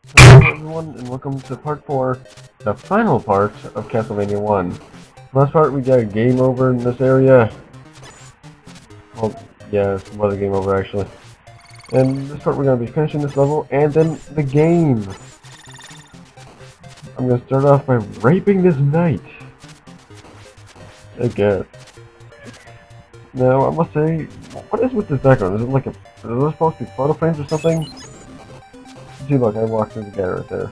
Hello everyone, and welcome to part 4, the final part of Castlevania 1. Last part we got a game over in this area. Well, yeah, it was a game over actually. And this part we're going to be finishing this level, and then the game! I'm going to start off by raping this knight. I guess. Now, I must say, what is with this background? Is it like a... Are those supposed to be photo frames or something? See, look, I walked through the guy right there.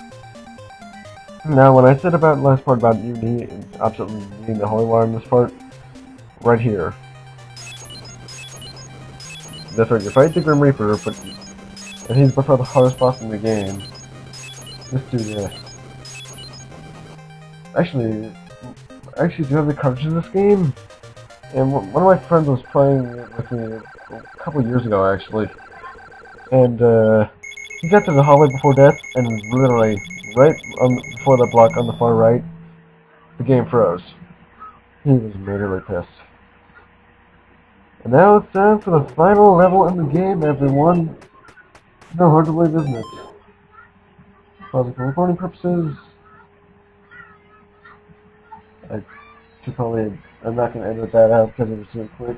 Now, when I said about last part about you absolutely needing the holy water in this part, right here. That's right, you fight the Grim Reaper, and he's by far the hardest boss in the game. Let's do this. Actually, do you have the cartridge in this game? And one of my friends was playing it with me a couple years ago, actually. And, he got to the hallway before death, and literally, right before the block on the far right, the game froze. He was majorly pissed. And now it's time for the final level in the game, everyone. No hard to believe, isn't it? Pausing for recording purposes. I should probably... I'm not going to edit that out because it was too quick.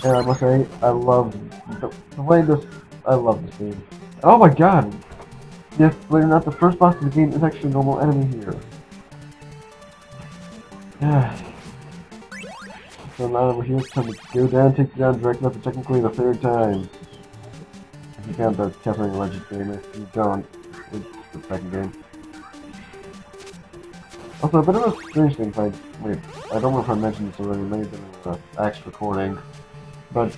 And I must say, I love the way this... I love this game. Oh my god! Yes, believe it or not, the first boss of the game is actually a normal enemy here. So now over here, it's time to go down, take down Dracula for technically the third time. If you count the Castlevania Legends game, if you don't, it's the second game. Also, a bit of a strange thing, wait, I don't know if I mentioned this already, maybe in the Axe recording, but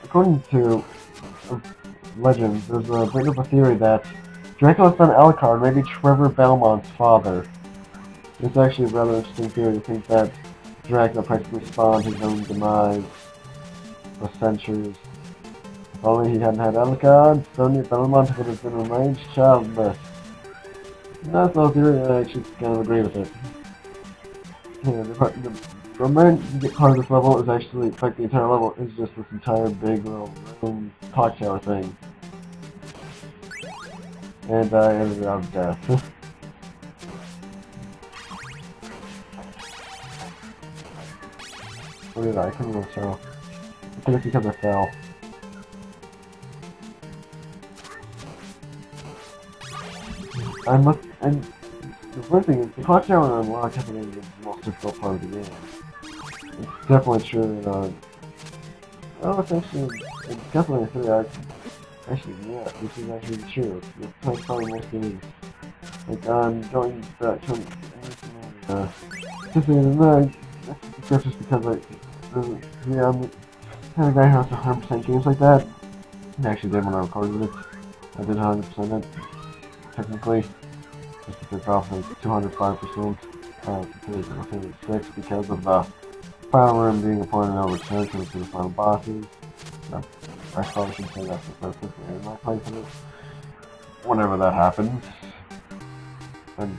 according to legends, there's a bit of a theory that Dracula's son Alucard may be Trevor Belmont's father. It's actually a rather interesting theory to think that Dracula practically spawned his own demise for centuries. If only he hadn't had Alucard, Sonia Belmont would have been arranged childless. That's no theory, I actually kind of agree with it. Yeah, the main part of this level is actually, in fact the entire level is just this entire big little room clock tower thing. And I ended up death. What did I? couldn't really tell. I think it's because I fell. And the weird thing is, the clock tower on Wild Castlevania is the most difficult part of the game. It's definitely true in, oh, it's definitely 3, actually, yeah, this is actually true. It's probably most games. Like, going back to, that's just because, like, yeah, I'm the kind of guy who has to 100% games like that. I actually did when I recorded it. I did 100% it, technically. Just to pick off like 205%, because 6 because of the final room being appointed over to the final bosses. No, I probably shouldn't say that specifically in my playthrough. Whenever that happens. And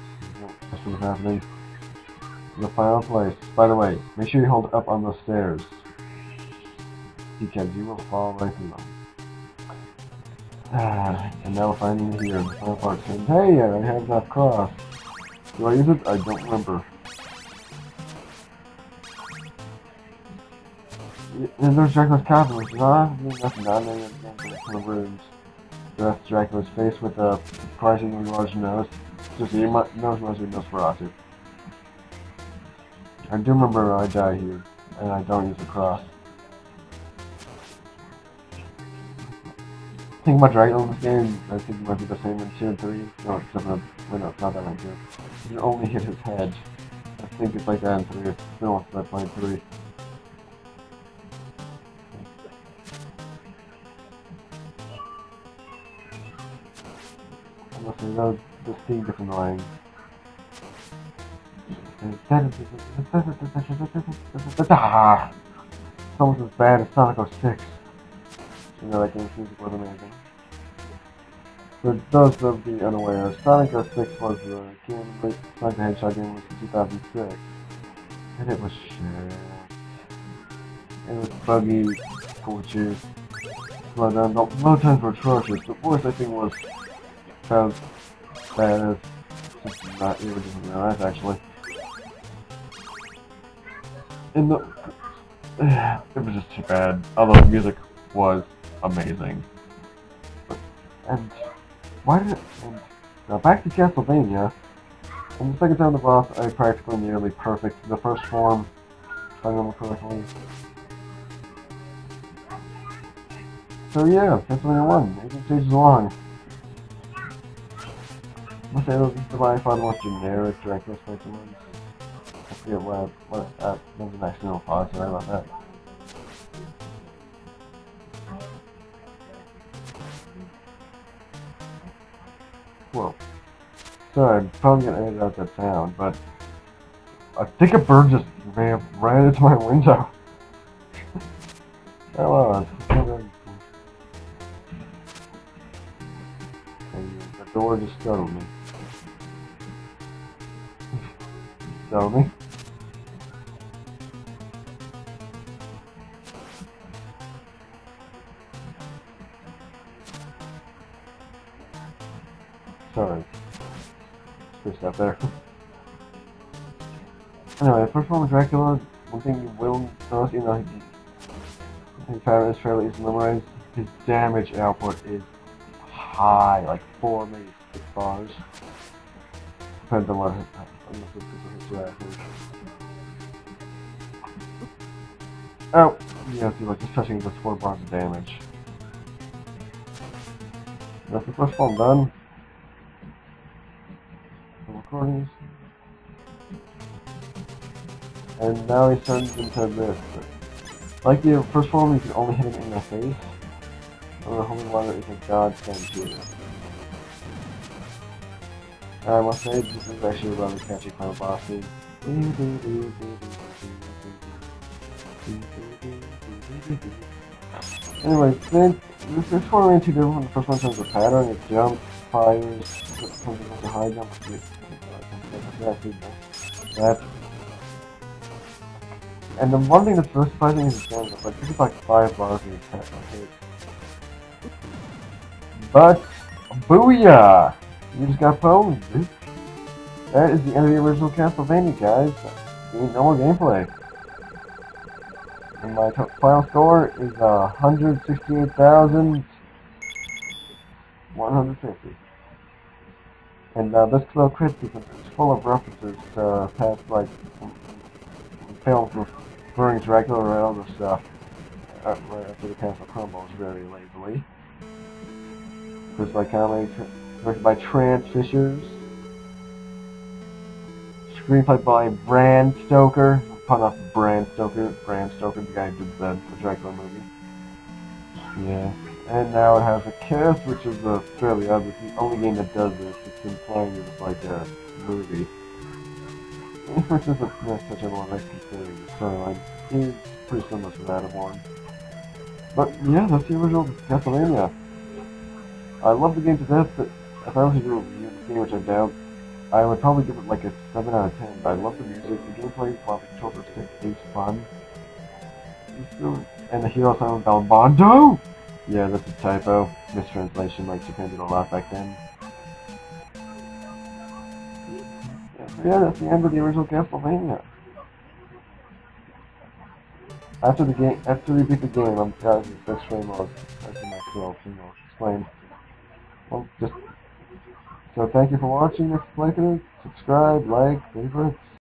that's what's happening. The final place. By the way, make sure you hold up on those stairs. Because you will fall right through them. And now we're finally here in the final part saying, hey, I have that cross. Do I use it? I don't remember. And there's Dracula's coffin, which is nothing down there. There's no rooms. That's Dracula's face with a surprisingly large nose. Just your nose reminds me of Nosferatu. I do remember I die here, and I don't use the cross. Think about Dracula in this game, I think it might be the same in 2 and 3. No, except for, well, no, it's not that one too. You can only hit his head. I think it's like that in 3. It's still that point 3. I must say, those distinct different lines. It's almost as bad as Sonic 06. You know, that game's music was amazing. For those of the unaware, Sonic 06 was the game, Sonic the Hedgehog game was in 2006. And it was shit. It was buggy, glitches. slow down. The load times were atrocious. The worst I think was about bad as not even in real life actually. And the it was just too bad. Although the music was amazing. And why did it? And now back to Castlevania. On the second time the boss, I practically nearly perfect the first form, if I remember correctly. So yeah, Castlevania 1, 18 stages long. I must say this is by far the most generic Dracula fighting ones. I forget what was the next little pause, sorry about that. Whoa. Sorry, I'm probably gonna edit out that sound, but I think a bird just ran into my window. Oh well, it's not very cool. And the door just startled me. Startled me? Sorry. Spaced out there. Anyway, first one with Dracula, one thing you will notice, his pattern is fairly easy to memorize. His damage output is high, like 4, maybe 6 bars. Depends on what oh, yeah, see, like just touching this 4 bars of damage. That's the first one done. The recordings. And now he turns into this. Like the first form, you can only hit him in the face. Or the holy water is a godsend here. I must say, this is actually a rather catchy final boss scene. Anyway, then, this one ran too different from the first one in terms of pattern. It jumps, fires, something like a high jump. That. And the one thing that's most surprising is his damage. Like, this is like 5 bars in his head. But, booyah! You just got pwned, dude. That is the end of the original Castlevania, guys. No more gameplay. And my final score is 168,150. And this little crit is full of references to past, like, films referring to Dracula and other stuff. Right after the castle crumbles very lazily. Chris by comedy, directed by Trans Fishers. Screenplay by Bram Stoker. Pun off Bram Stoker. Bram Stoker, the guy who did the Dracula movie. Yeah. And now it has a cast, which is fairly odd. It's the only game that does this. It's implying it's like a movie. Which is such a one I considering the storyline is pretty similar to that of one. But yeah, that's the original Castlevania. I love the game to death, but if I was to do a review of this game, which I doubt, I would probably give it like a 7 out of 10. I love the music, the gameplay, while the controller stick is fun. And the hero sound Balbondo? Yeah, that's a typo. Mistranslation, like Japan did a lot back then. Yeah, that's the end of the original Castlevania. After you beat the game, I'm guys, it's best frame mode. That's the next little explain. Well, so thank you for watching this playthrough. Subscribe, like, favorite.